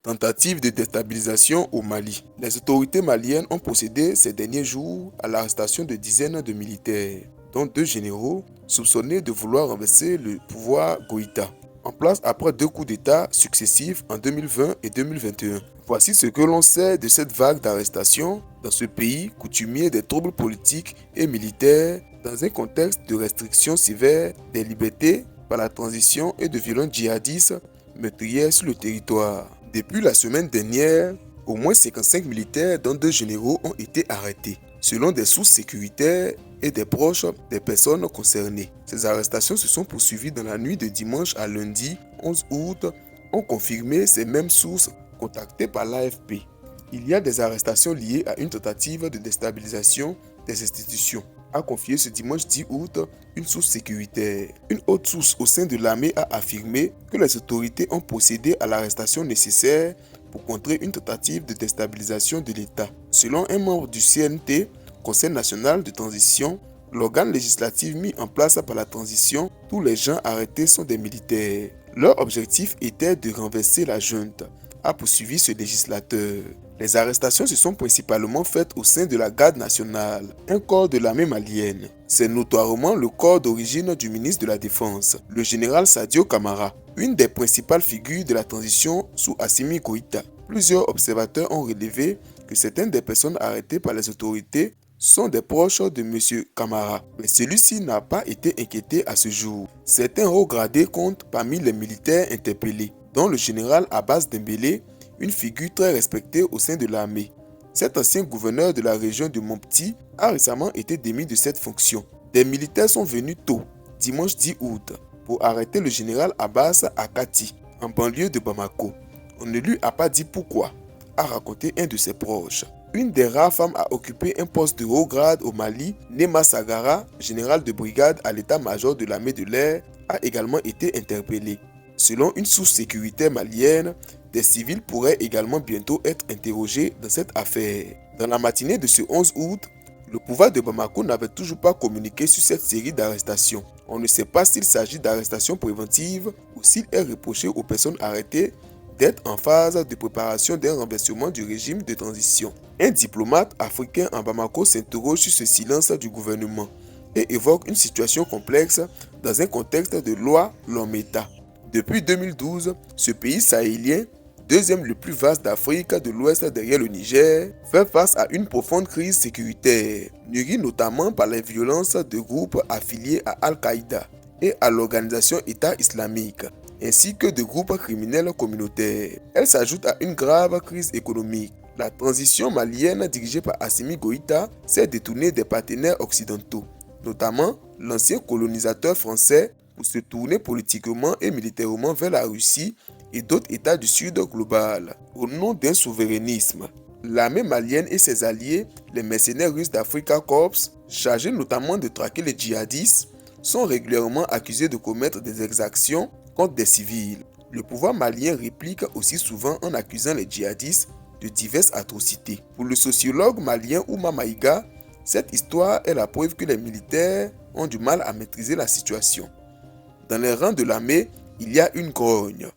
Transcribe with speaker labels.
Speaker 1: Tentative de déstabilisation au Mali. Les autorités maliennes ont procédé ces derniers jours à l'arrestation de dizaines de militaires, dont deux généraux soupçonnés de vouloir renverser le pouvoir Goïta, en place après deux coups d'État successifs en 2020 et 2021. Voici ce que l'on sait de cette vague d'arrestations dans ce pays coutumier des troubles politiques et militaires dans un contexte de restrictions sévères des libertés par la transition et de violences djihadistes meurtrières sur le territoire. Depuis la semaine dernière, au moins 55 militaires dont deux généraux ont été arrêtés, selon des sources sécuritaires et des proches des personnes concernées. Ces arrestations se sont poursuivies dans la nuit de dimanche à lundi 11 août, ont confirmé ces mêmes sources contactées par l'AFP. Il y a des arrestations liées à une tentative de déstabilisation des institutions, a confié ce dimanche 10 août une source sécuritaire. Une autre source au sein de l'armée a affirmé que les autorités ont procédé à l'arrestation nécessaire pour contrer une tentative de déstabilisation de l'État. Selon un membre du CNT, Conseil national de transition, l'organe législatif mis en place par la transition, tous les gens arrêtés sont des militaires. Leur objectif était de renverser la junte, a poursuivi ce législateur. Les arrestations se sont principalement faites au sein de la Garde nationale, un corps de l'armée malienne. C'est notoirement le corps d'origine du ministre de la Défense, le général Sadio Kamara, une des principales figures de la transition sous Assimi Goïta. Plusieurs observateurs ont relevé que certaines des personnes arrêtées par les autorités sont des proches de M. Kamara, mais celui-ci n'a pas été inquiété à ce jour. Certains hauts gradés comptent parmi les militaires interpellés, dont le général Abbas Dembélé, une figure très respectée au sein de l'armée. Cet ancien gouverneur de la région de Mopti a récemment été démis de cette fonction. Des militaires sont venus tôt, dimanche 10 août, pour arrêter le général Abbas à Kati, en banlieue de Bamako. On ne lui a pas dit pourquoi, a raconté un de ses proches. Une des rares femmes à occuper un poste de haut grade au Mali, Nema Sagara, général de brigade à l'état-major de l'armée de l'air, a également été interpellée. Selon une source sécuritaire malienne, des civils pourraient également bientôt être interrogés dans cette affaire. Dans la matinée de ce 11 août, le pouvoir de Bamako n'avait toujours pas communiqué sur cette série d'arrestations. On ne sait pas s'il s'agit d'arrestations préventives ou s'il est reproché aux personnes arrêtées d'être en phase de préparation d'un renversement du régime de transition. Un diplomate africain en Bamako s'interroge sur ce silence du gouvernement et évoque une situation complexe dans un contexte de loi Lometa. Depuis 2012, ce pays sahélien, deuxième le plus vaste d'Afrique de l'Ouest derrière le Niger, fait face à une profonde crise sécuritaire, nourrie notamment par les violences de groupes affiliés à Al-Qaïda et à l'organisation État islamique, ainsi que de groupes criminels communautaires. Elle s'ajoute à une grave crise économique. La transition malienne dirigée par Assimi Goïta s'est détournée des partenaires occidentaux, notamment l'ancien colonisateur français, pour se tourner politiquement et militairement vers la Russie et d'autres États du Sud global, au nom d'un souverainisme. L'armée malienne et ses alliés, les mercenaires russes d'Africa Corps, chargés notamment de traquer les djihadistes, sont régulièrement accusés de commettre des exactions contre des civils. Le pouvoir malien réplique aussi souvent en accusant les djihadistes de diverses atrocités. Pour le sociologue malien Ouma Maïga, cette histoire est la preuve que les militaires ont du mal à maîtriser la situation. Dans les rangs de l'armée, il y a une grogne.